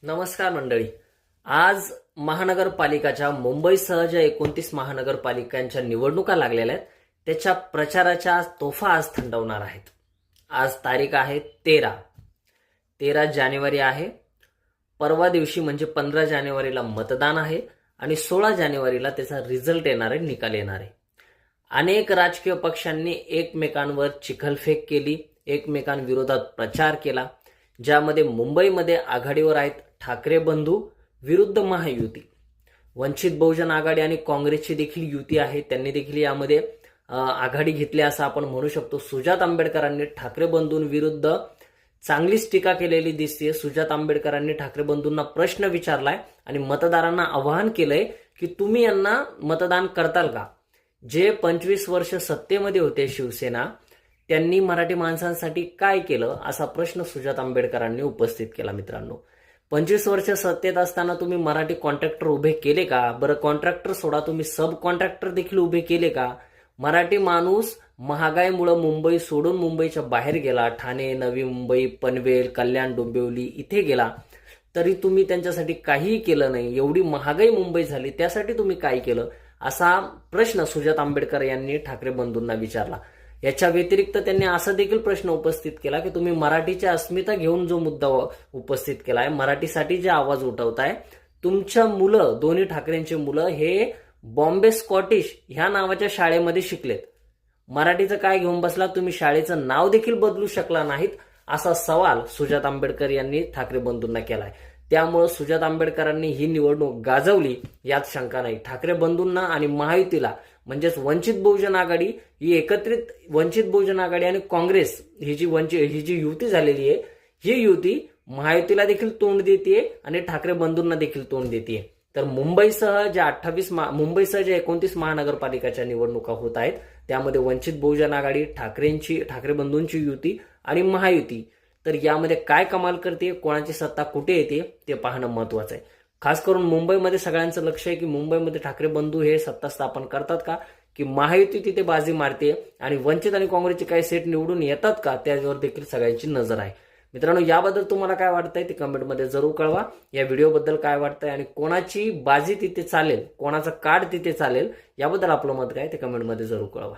नमस्कार मंडळी. आज महानगरपालिकाच्या मुंबईसह ज्या 29 महानगरपालिकांच्या निवडणुका लागलेल्या आहेत त्याच्या प्रचाराच्या तोफा आज थंडवणार आहेत. आज तारीख आहे 13 जानेवारी आहे. परवा दिवशी म्हणजे 15 जानेवारीला मतदान आहे आणि 16 जानेवारीला त्याचा रिझल्ट येणार आहे, निकाल येणार आहे. अनेक राजकीय पक्षांनी एकमेकांवर चिखलफेक केली, एकमेकांविरोधात प्रचार केला, ज्यामध्ये मुंबईमध्ये आघाडीवर आहेत ठाकरे बंधू विरुद्ध महायुती. वंचित बहुजन आघाडी आणि काँग्रेसची देखील युती आहे, त्यांनी देखील यामध्ये आघाडी घेतली असं आपण म्हणू शकतो. सुजात आंबेडकरांनी ठाकरे बंधूंविरुद्ध चांगलीच टीका केलेली दिसते. सुजात आंबेडकरांनी ठाकरे बंधूंना प्रश्न विचारलाय आणि मतदारांना आवाहन केलंय की तुम्ही यांना मतदान करताल का? जे 25 वर्ष सत्तेमध्ये होते शिवसेना, त्यांनी मराठी माणसांसाठी काय केलं असा प्रश्न सुजात आंबेडकरांनी उपस्थित केला. मित्रांनो, 25 वर्ष सत्तेत असताना तुम्ही मराठी कॉन्ट्रॅक्टर उभे केले का? बरं, कॉन्ट्रॅक्टर सोडा, तुम्ही सब कॉन्ट्रॅक्टर देखील उभे केले का? मराठी माणूस महागाईमुळे मुंबई सोडून मुंबईच्या बाहेर गेला, ठाणे, नवी मुंबई, पनवेल, कल्याण, डोंबिवली इथे गेला, तरी तुम्ही त्यांच्यासाठी काहीही केलं नाही. एवढी महागाई मुंबई झाली, त्यासाठी तुम्ही काय केलं असा प्रश्न सुजात आंबेडकर यांनी ठाकरे बंधूंना विचारला. याच्या व्यतिरिक्त त्यांनी असा देखील प्रश्न उपस्थित केला की तुम्ही मराठीची अस्मिता घेऊन जो मुद्दा उपस्थित केलाय, मराठीसाठी जे आवाज उठवताय, तुमच्या मुलं, दोन्ही ठाकरेंची मुलं हे बॉम्बे स्कॉटिश ह्या नावाच्या शाळेमध्ये शिकलेत, मराठीचं काय घेऊन बसला? तुम्ही शाळेचं नाव देखील बदलू शकला नाहीत असा सवाल सुजात आंबेडकर यांनी ठाकरे बंधूंना केलाय. त्यामुळे सुजात आंबेडकरांनी ही निवडणूक गाजवली यात शंका नाही. ठाकरे बंधूंना आणि महायुतीला म्हणजेच वंचित बहुजन आघाडी ही एकत्रित, वंचित बहुजन आघाडी आणि काँग्रेस ही जी युती झालेली आहे, ही युती महायुतीला देखील तोंड देते आणि ठाकरे बंधूंना देखील तोंड देते. तर मुंबईसह ज्या 29 महानगरपालिकाच्या निवडणुका होत आहेत त्यामध्ये वंचित बहुजन आघाडी, ठाकरे बंधूंची युती आणि महायुती, तर यामध्ये काय कमाल करते, कोणाची सत्ता कुठे येते ते पाहणं महत्वाचं आहे. खास करून मुंबईमध्ये सगळ्यांचं लक्ष आहे की मुंबईमध्ये ठाकरे बंधू हे सत्ता स्थापन करतात का, की महायुती तिथे बाजी मारते आणि वंचित आणि काँग्रेसचे काही सेट निवडून येतात का, त्यावर देखील सगळ्यांची नजर आहे. मित्रांनो, याबद्दल तुम्हाला काय वाटतंय ते कमेंटमध्ये जरूर कळवा. या व्हिडिओबद्दल काय वाटतंय आणि कोणाची बाजी तिथे चालेल, कोणाचा कार्ड तिथे चालेल, याबद्दल आपलं मत काय ते कमेंटमध्ये जरूर कळवा.